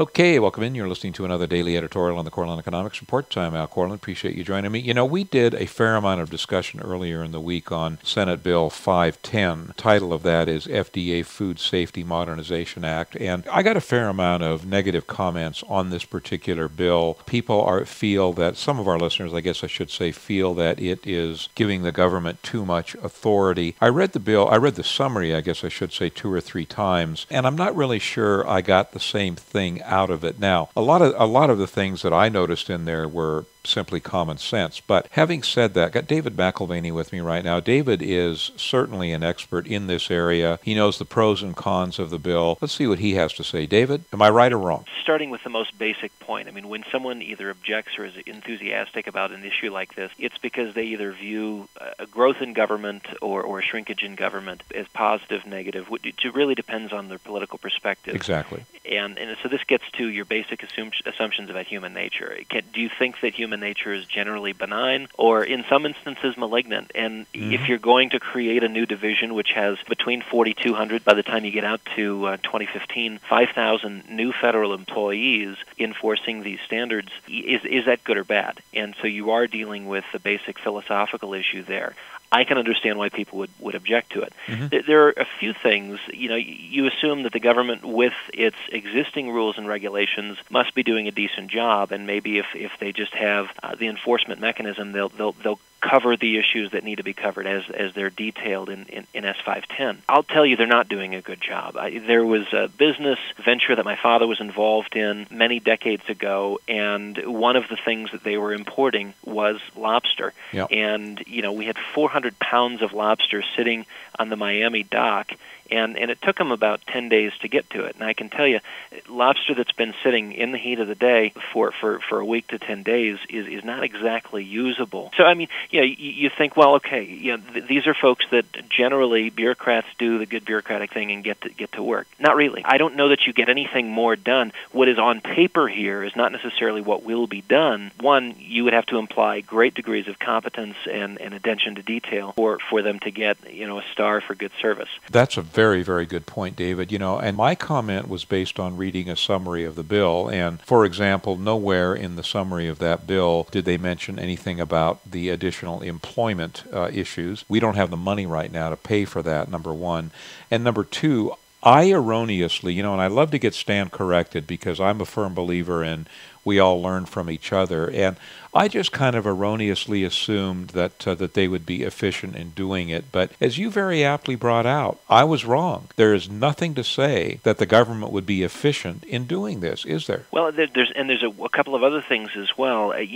Okay, welcome in. You're listening to another daily editorial on the Korelin Economics Report. I'm Al Korelin. Appreciate you joining me. You know, we did a fair amount of discussion earlier in the week on Senate Bill 510. The title of that is FDA Food Safety Modernization Act. And I got a fair amount of negative comments on this particular bill. People feel that, some of our listeners, I guess I should say, feel that it is giving the government too much authority. I read the summary, I guess I should say, 2 or 3 times, and I'm not really sure I got the same thing out of it. Now, a lot of the things that I noticed in there were simply common sense. But having said that, I've got David Mcalvany with me right now. David is certainly an expert in this area. He knows the pros and cons of the bill. Let's see what he has to say. David, am I right or wrong? Starting with the most basic point, I mean, when someone either objects or is enthusiastic about an issue like this, it's because they either view a growth in government or a shrinkage in government as positive, negative. It really depends on their political perspective. Exactly. And so this gets to your basic assumptions about human nature. Do you think that human nature is generally benign or in some instances malignant? And if you're going to create a new division which has between 4,200 by the time you get out to 2015, 5,000 new federal employees enforcing these standards, is that good or bad? And so you are dealing with the basic philosophical issue there. I can understand why people would object to it. There are a few things. You know, you assume that the government, with its existing rules and regulations, must be doing a decent job, and maybe if they just have the enforcement mechanism, they'll cover the issues that need to be covered as they're detailed in S.510. I'll tell you, they're not doing a good job. There was a business venture that my father was involved in many decades ago, and one of the things that they were importing was lobster. Yep. And, you know, we had 400 pounds of lobster sitting on the Miami dock, and it took them about 10 days to get to it. And I can tell you, lobster that's been sitting in the heat of the day for a week to 10 days is not exactly usable. So, I mean, you think, well, okay, these are folks that generally bureaucrats do the good bureaucratic thing and get to work. Not really. I don't know that you get anything more done. What is on paper here is not necessarily what will be done. One, you would have to imply great degrees of competence and attention to detail for them to get, a star for good service. That's a very, very good point, David. And my comment was based on reading a summary of the bill. And, for example, nowhere in the summary of that bill did they mention anything about the additional employment issues. We don't have the money right now to pay for that, number one. And number two, I erroneously, and I love to get Stan corrected because I'm a firm believer in we all learn from each other. And I just kind of erroneously assumed that they would be efficient in doing it. But as you very aptly brought out, I was wrong. There is nothing to say that the government would be efficient in doing this, is there? Well, there's a couple of other things as well. As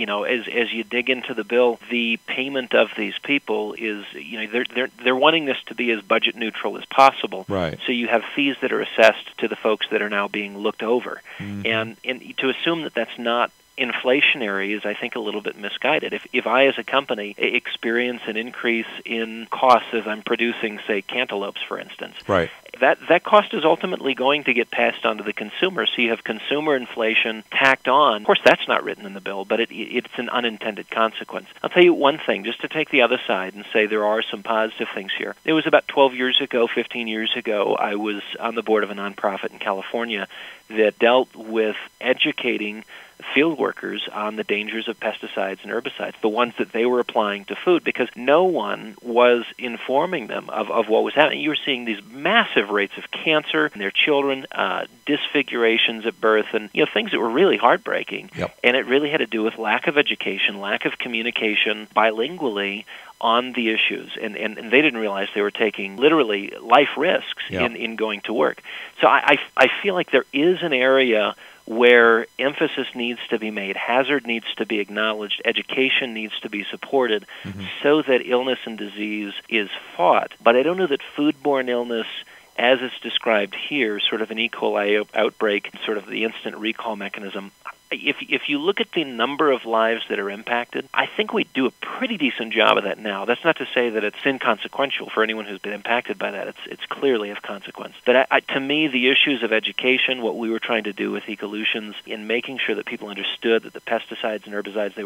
you dig into the bill, the payment of these people is, they're wanting this to be as budget neutral as possible. Right. So you have fees that are assessed to the folks that are now being looked over, and to assume that that's not inflationary is, I think, a little bit misguided. If I, as a company, experience an increase in costs as I'm producing, say, cantaloupes, for instance, right, that cost is ultimately going to get passed on to the consumer. So you have consumer inflation tacked on. Of course, that's not written in the bill, but it's an unintended consequence. I'll tell you one thing, just to take the other side and say there are some positive things here. It was about 12 years ago, 15 years ago, I was on the board of a nonprofit in California that dealt with educating field workers on the dangers of pesticides and herbicides, the ones that they were applying to food, because no one was informing them of what was happening. You were seeing these massive rates of cancer in their children, disfigurations at birth, and things that were really heartbreaking. Yep. And it really had to do with lack of education, lack of communication bilingually on the issues, and they didn't realize they were taking literally life risks in going to work. So I feel like there is an area where emphasis needs to be made, hazard needs to be acknowledged, education needs to be supported so that illness and disease is fought. But I don't know that foodborne illness, as it's described here, sort of an E. coli outbreak, sort of the instant recall mechanism, If you look at the number of lives that are impacted, I think we do a pretty decent job of that now. That's not to say that it's inconsequential for anyone who's been impacted by that. It's clearly of consequence. But to me, the issues of education, what we were trying to do with Ecolutions in making sure that people understood that the pesticides and herbicides they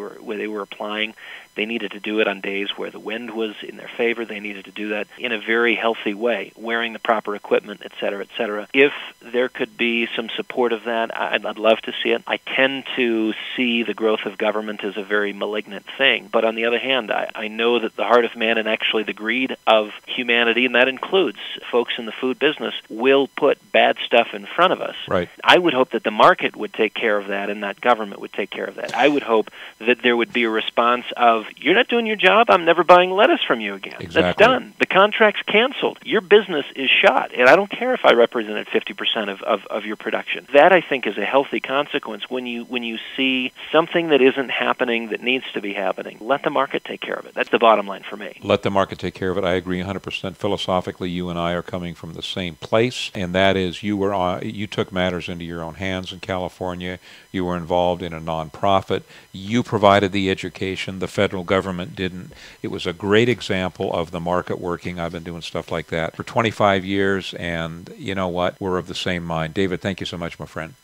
were applying, they needed to do it on days where the wind was in their favor. They needed to do that in a very healthy way, wearing the proper equipment, et cetera, et cetera. If there could be some support of that, I'd love to see it. I tend to see the growth of government as a very malignant thing. But on the other hand, I know that the heart of man and actually the greed of humanity, and that includes folks in the food business, will put bad stuff in front of us. Right. I would hope that the market would take care of that and that government would take care of that. I would hope that there would be a response of, you're not doing your job, I'm never buying lettuce from you again. Exactly. That's done. The contract's canceled. Your business is shot, and I don't care if I represented 50% of your production. That, I think, is a healthy consequence when you see something that isn't happening that needs to be happening. Let the market take care of it. That's the bottom line for me. Let the market take care of it. I agree 100%. Philosophically, you and I are coming from the same place, and that is you took matters into your own hands in California. You were involved in a nonprofit. You provided the education. The federal government didn't. It was a great example of the market working. I've been doing stuff like that for 25 years, and you know what? We're of the same mind. David, thank you so much, my friend.